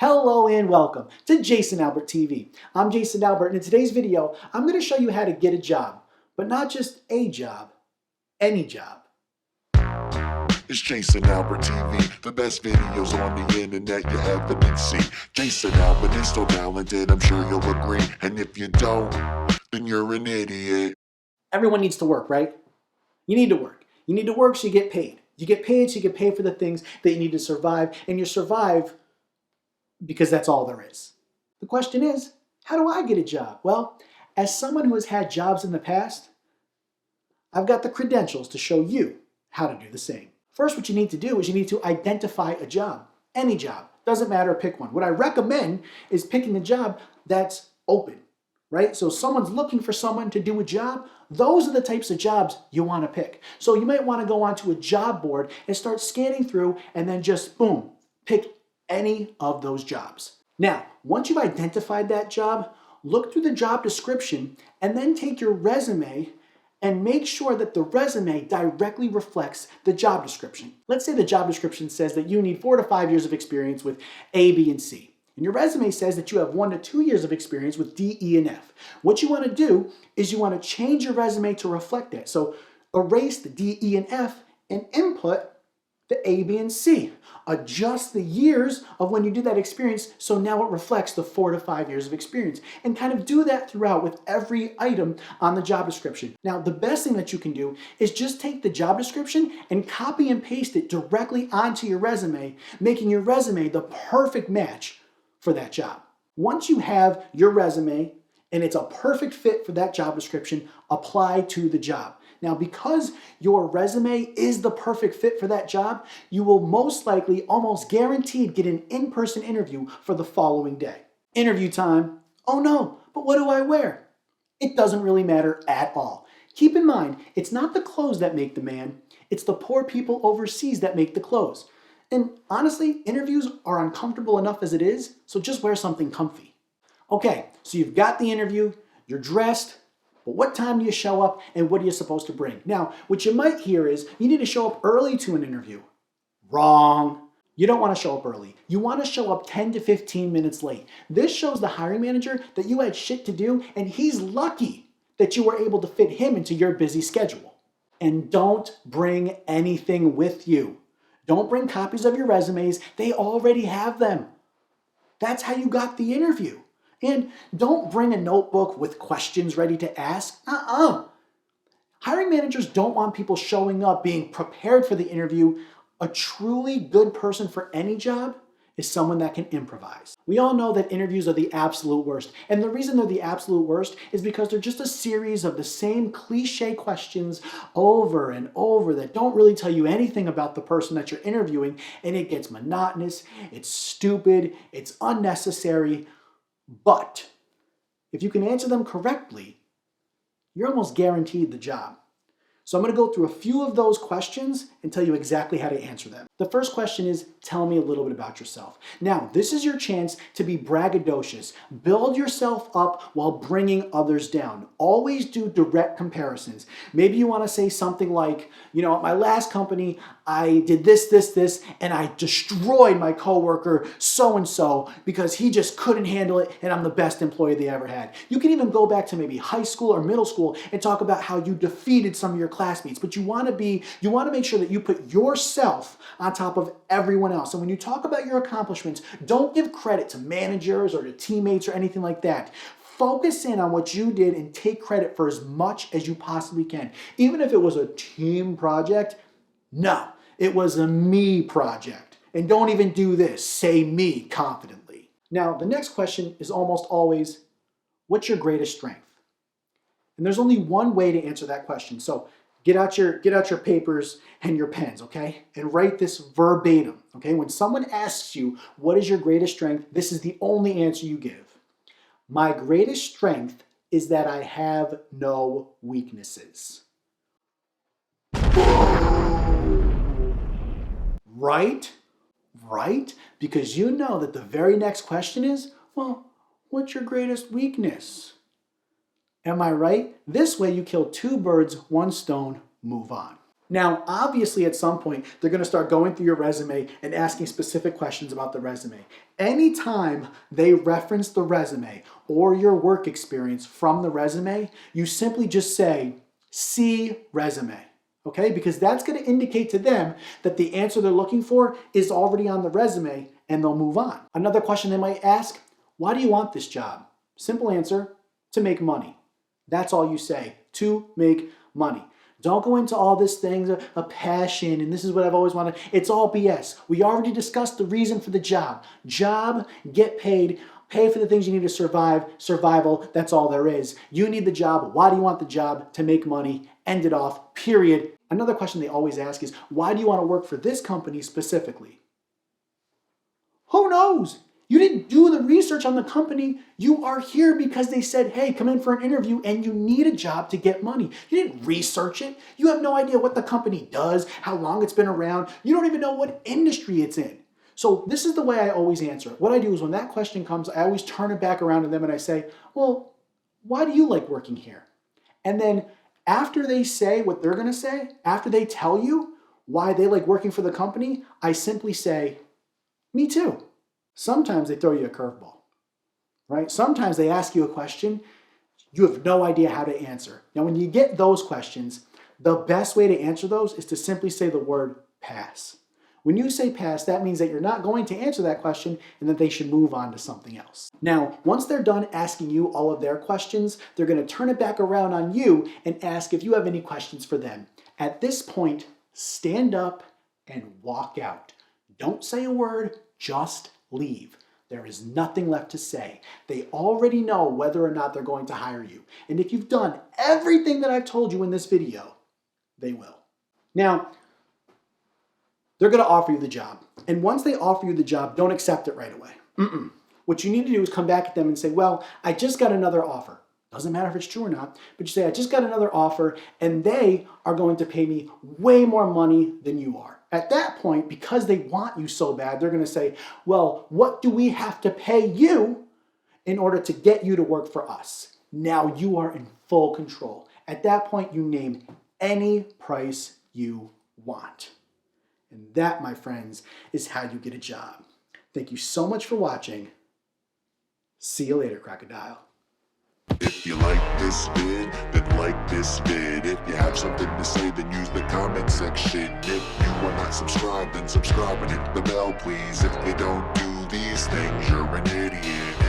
Hello and welcome to Jason Albert TV. I'm Jason Albert, and in today's video, I'm going to show you how to get a job, but not just a job, any job. It's Jason Albert TV, the best videos on the internet you haven't seen. Jason Albert is so talented, I'm sure you'll agree. And if you don't, then you're an idiot. Everyone needs to work, right? You need to work. You need to work so you get paid. You get paid so you get paid for the things that you need to survive, and you survive because that's all there is. The question is, how do I get a job? Well, as someone who has had jobs in the past, I've got the credentials to show you how to do the same. First, what you need to do is you need to identify a job. Any job. Doesn't matter, pick one. What I recommend is picking a job that's open, right? So someone's looking for someone to do a job. Those are the types of jobs you want to pick. So you might want to go onto a job board and start scanning through and then just, boom, pick any of those jobs. Now, once you've identified that job, look through the job description and then take your resume and make sure that the resume directly reflects the job description. Let's say the job description says that you need 4 to 5 years of experience with A, B, and C. And your resume says that you have 1 to 2 years of experience with D, E, and F. What you want to do is you want to change your resume to reflect that. So erase the D, E, and F and input the A, B, and C. Adjust the years of when you did that experience so now it reflects the 4 to 5 years of experience. And kind of do that throughout with every item on the job description. Now, the best thing that you can do is just take the job description and copy and paste it directly onto your resume, making your resume the perfect match for that job. Once you have your resume and it's a perfect fit for that job description, apply to the job. Now, because your resume is the perfect fit for that job, you will most likely, almost guaranteed, get an in-person interview for the following day. Interview time. Oh no, but what do I wear? It doesn't really matter at all. Keep in mind, it's not the clothes that make the man, it's the poor people overseas that make the clothes. And honestly, interviews are uncomfortable enough as it is, so just wear something comfy. Okay, so you've got the interview, you're dressed, but what time do you show up and what are you supposed to bring? Now, what you might hear is you need to show up early to an interview. Wrong. You don't want to show up early. You want to show up 10 to 15 minutes late. This shows the hiring manager that you had shit to do and he's lucky that you were able to fit him into your busy schedule. And don't bring anything with you. Don't bring copies of your resumes. They already have them. That's how you got the interview. And don't bring a notebook with questions ready to ask. Hiring managers don't want people showing up being prepared for the interview. A truly good person for any job is someone that can improvise. We all know that interviews are the absolute worst. And the reason they're the absolute worst is because they're just a series of the same cliche questions over and over that don't really tell you anything about the person that you're interviewing. And it gets monotonous, it's stupid, it's unnecessary. But if you can answer them correctly, you're almost guaranteed the job. So I'm going to go through a few of those questions and tell you exactly how to answer them. The first question is, tell me a little bit about yourself. Now, this is your chance to be braggadocious. Build yourself up while bringing others down. Always do direct comparisons. Maybe you want to say something like, at my last company, I did this, and I destroyed my coworker so-and-so because he just couldn't handle it, and I'm the best employee they ever had. You can even go back to maybe high school or middle school and talk about how you defeated some of your classmates, but you want to make sure that you put yourself on top of everyone else. And when you talk about your accomplishments, don't give credit to managers or to teammates or anything like that. Focus in on what you did and take credit for as much as you possibly can. Even if it was a team project, no, it was a me project. And don't even do this. Say me confidently. Now, the next question is almost always, what's your greatest strength? And there's only one way to answer that question. So get out your papers and your pens, okay? And write this verbatim, okay? When someone asks you, what is your greatest strength? This is the only answer you give. My greatest strength is that I have no weaknesses. Right? Because you know that the very next question is, well, what's your greatest weakness? Am I right? This way you kill 2 birds, 1 stone, move on. Now, obviously, at some point, they're going to start going through your resume and asking specific questions about the resume. Anytime they reference the resume or your work experience from the resume, you simply just say, "See resume." Okay? Because that's going to indicate to them that the answer they're looking for is already on the resume and they'll move on. Another question they might ask, "Why do you want this job?" Simple answer, to make money. That's all you say, to make money. Don't go into all these things, a passion, and this is what I've always wanted. It's all BS. We already discussed the reason for the job. Job, get paid, pay for the things you need to survive, survival, that's all there is. You need the job. Why do you want the job? To make money. End it off, period. Another question they always ask is, why do you want to work for this company specifically? Who knows? You didn't do the research on the company. You are here because they said, hey, come in for an interview and you need a job to get money. You didn't research it. You have no idea what the company does, how long it's been around. You don't even know what industry it's in. So this is the way I always answer it. What I do is when that question comes, I always turn it back around to them and I say, well, why do you like working here? And then after they say what they're going to say, after they tell you why they like working for the company, I simply say, me too. Sometimes they throw you a curveball, right? Sometimes they ask you a question you have no idea how to answer. Now, when you get those questions, the best way to answer those is to simply say the word pass. When you say pass, that means that you're not going to answer that question and that they should move on to something else. Now, once they're done asking you all of their questions, they're going to turn it back around on you and ask if you have any questions for them. At this point, stand up and walk out. Don't say a word, just leave. There is nothing left to say. They already know whether or not they're going to hire you. And if you've done everything that I've told you in this video, they will. Now, they're going to offer you the job. And once they offer you the job, don't accept it right away. What you need to do is come back at them and say, well, I just got another offer. Doesn't matter if it's true or not, but you say, I just got another offer and they are going to pay me way more money than you are. At that point, because they want you so bad, they're going to say, well, what do we have to pay you in order to get you to work for us? Now you are in full control. At that point, you name any price you want. And that, my friends, is how you get a job. Thank you so much for watching. See you later, crocodile. If you like this vid, then like this vid. If you have something to say, then use the comment section. If you are not subscribed, then subscribe and hit the bell, please. If you don't do these things, you're an idiot.